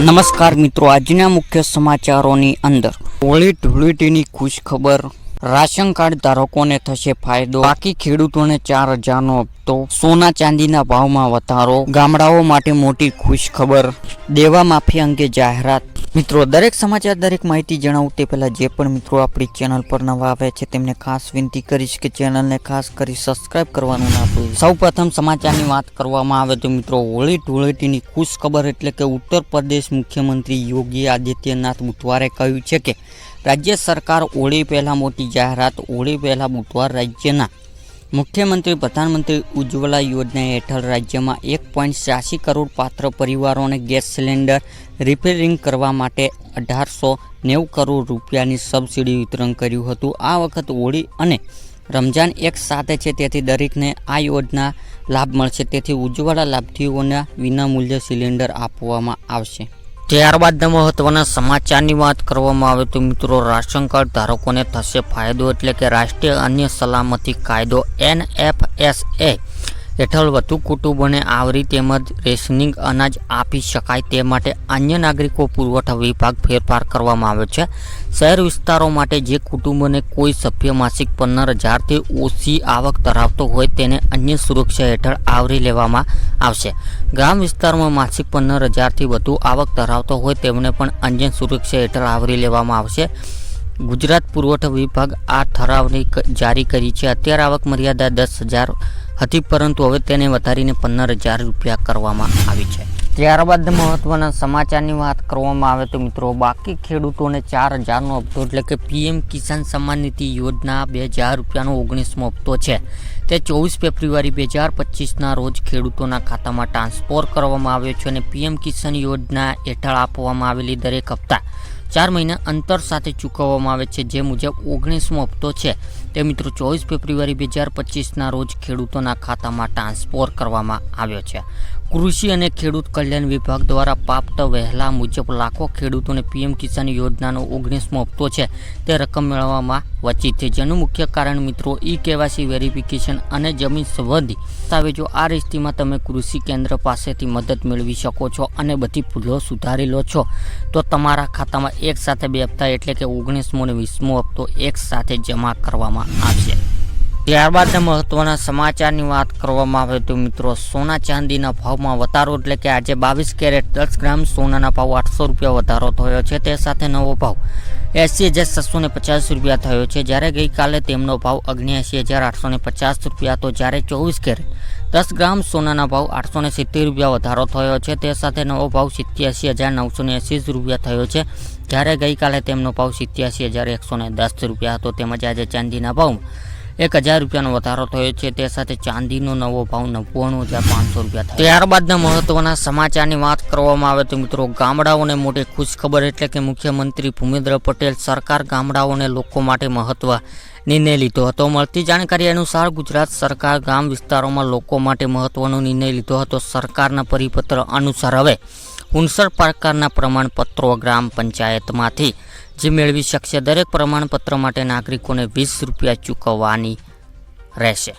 નમસ્કાર મિત્રો, આજના મુખ્ય સમાચારોની અંદર હોળી ધૂળેટીની ખુશ ખબર, રાશન કાર્ડ ધારકોને થશે ફાયદો, બાકી ખેડૂતોને 4000નો હપ્તો, સોના ચાંદીના ભાવમાં વધારો, ગામડાઓ માટે મોટી ખુશ ખબર, દેવા માફી અંગે જાહેરાત। મિત્રો, દરેક સમાચાર દરેક માહિતી જણાવું તે પહેલા જે પણ મિત્રો આપણી ચેનલ પર નવા આવે છે તેમને ખાસ વિનંતી કરીશ કે ચેનલને ખાસ કરી સબસ્ક્રાઇબ કરવાનું ના ભૂલતા। સૌપ્રથમ સમાચારની વાત કરવામાં આવે તો મિત્રો, હોળી ધૂળેટીની ખુશ ખબર એટલે કે ઉત્તર પ્રદેશ મુખ્યમંત્રી યોગી આદિત્યનાથ બુધવારે કહ્યું છે કે રાજ્ય સરકાર હોળી પહેલા મોટી જાહેરાત। હોળી પહેલા બુધવાર રાજ્યના મુખ્યમંત્રી પ્રધાનમંત્રી ઉજ્જવલા યોજના હેઠળ રાજ્યમાં 1.86 કરોડ પાત્ર પરિવારોને ગેસ સિલિન્ડર રિપેરિંગ કરવા માટે 1890 કરોડ રૂપિયાની સબસિડી વિતરણ કર્યું હતું। આ વખત હોળી અને રમજાન એક સાથે છે, તેથી દરેકને આ યોજના લાભ મળશે। તેથી ઉજ્જવલા લાભાર્થીઓને વિનામૂલ્ય સિલિન્ડર આપવામાં આવશે। ત્યારબાદ મહત્વના સમાચારની વાત કરવામાં આવે તો મિત્રો, રાશન કાર્ડ ધારકોને થશે ફાયદો એટલે કે રાષ્ટ્રીય અન્ય સલામતી કાયદો NFSA હેઠળ વધુ કુટુંબોને આવરી તેમજ રેશનિંગ અનાજ આપી શકાય તે માટે અન્ય નાગરિકો પુરવઠા વિભાગ ફેરફાર કરવામાં આવ્યો છે। શહેર વિસ્તારો માટે જે કુટુંબોને કોઈ સભ્ય માસિક 15000થી ઓછી આવક ધરાવતો હોય તેને અન્ય સુરક્ષા હેઠળ આવરી લેવામાં આવશે। ગ્રામ વિસ્તારમાં માસિક 15000થી વધુ આવક ધરાવતો હોય તેમને પણ અન્ય સુરક્ષા હેઠળ આવરી લેવામાં આવશે। ગુજરાત પુરવઠા વિભાગ આ ઠરાવની જારી કરી છે। અત્યારે આવક મર્યાદા 10000 હતી, પરંતુ હવે તેને વધારીને 15000 રૂપિયા કરવામાં આવી છે। ત્યારબાદ મહત્વના સમાચારની વાત કરવામાં આવે તો મિત્રો, બાકી ખેડૂતોને 4000નો હપ્તો એટલે કે PM કિસાન સન્માન નિધિ યોજના 2000 રૂપિયાનો 19મો હપ્તો છે તે 24 ફેબ્રુઆરી 2025ના રોજ ખેડૂતોના ખાતામાં ટ્રાન્સફર કરવામાં આવ્યો છે અને PM કિસાન યોજના હેઠળ આપવામાં આવેલી દરેક હપ્તા 4 મહિના અંતર સાથે ચૂકવવામાં આવે છે। જે મુજબ 19મો હપ્તો છે તે મિત્રો 24 ફેબ્રુઆરી 2025ના રોજ ખેડૂતોના ખાતામાં ટ્રાન્સફર કરવામાં આવ્યો છે। કૃષિ અને ખેડૂત કલ્યાણ વિભાગ દ્વારા પ્રાપ્ત વહેલા મુજબ લાખો ખેડૂતોને PM કિસાન યોજનાનો 19મો હપ્તો છે તે રકમ મેળવવામાં વંચિત છે, જેનું મુખ્ય કારણ મિત્રો KYC વેરિફિકેશન અને જમીન સંબંધી દસ્તાવેજો। આ સ્થિતિમાં તમે કૃષિ કેન્દ્ર પાસેથી મદદ મેળવી શકો છો અને બધી ભૂલો સુધારી લો છો તો તમારા ખાતામાં એક સાથે 2 હપ્તા એટલે કે 19મો અને 20મો હપ્તો એક સાથે જમા કરવામાં આવશે। ત્યારબાદ મહત્વના સમાચારની વાત કરવામાં આવે તો મિત્રો, સોના ચાંદીના ભાવમાં વધારો એટલે કે આજે 22 કેરેટ 10 ગ્રામ સોનાના ભાવ 800 રૂપિયા વધારો થયો છે। તે સાથે નવો ભાવ 80650 રૂપિયા થયો છે, જ્યારે ગઈકાલે તેમનો ભાવ 79850 રૂપિયા હતો। જ્યારે 24 કેરેટ 10 ગ્રામ સોનાના ભાવ 870 રૂપિયા વધારો થયો છે। તે સાથે નવો ભાવ 87980 રૂપિયા થયો છે, જ્યારે ગઈકાલે તેમનો ભાવ 87110 રૂપિયા હતો। તેમજ આજે ચાંદીના ભાવમાં 1000 રૂપિયાનો વધારો થયો છે। તે સાથે ચાંદીનો નવો ભાવ 99500 રૂપિયા થયો। ત્યારબાદના મહત્વના સમાચારની વાત કરવામાં આવે તો મિત્રો, ગામડાઓને મોટી ખુશ ખબર એટલે કે મુખ્યમંત્રી ભૂપેન્દ્ર પટેલ સરકાર ગામડાઓને લોકો માટે મહત્વ નિર્ણય લીધો હતો। મળતી જાણકારી અનુસાર ગુજરાત સરકાર ગામ વિસ્તારોમાં લોકો માટે મહત્વનો નિર્ણય લીધો હતો। સરકારના પરિપત્ર અનુસાર હવે 59 પ્રકારના પ્રમાણપત્રો ગ્રામ પંચાયતમાંથી જે મેળવી શકશે। દરેક પ્રમાણપત્ર માટે નાગરિકોને 20 રૂપિયા ચૂકવવાની રહેશે।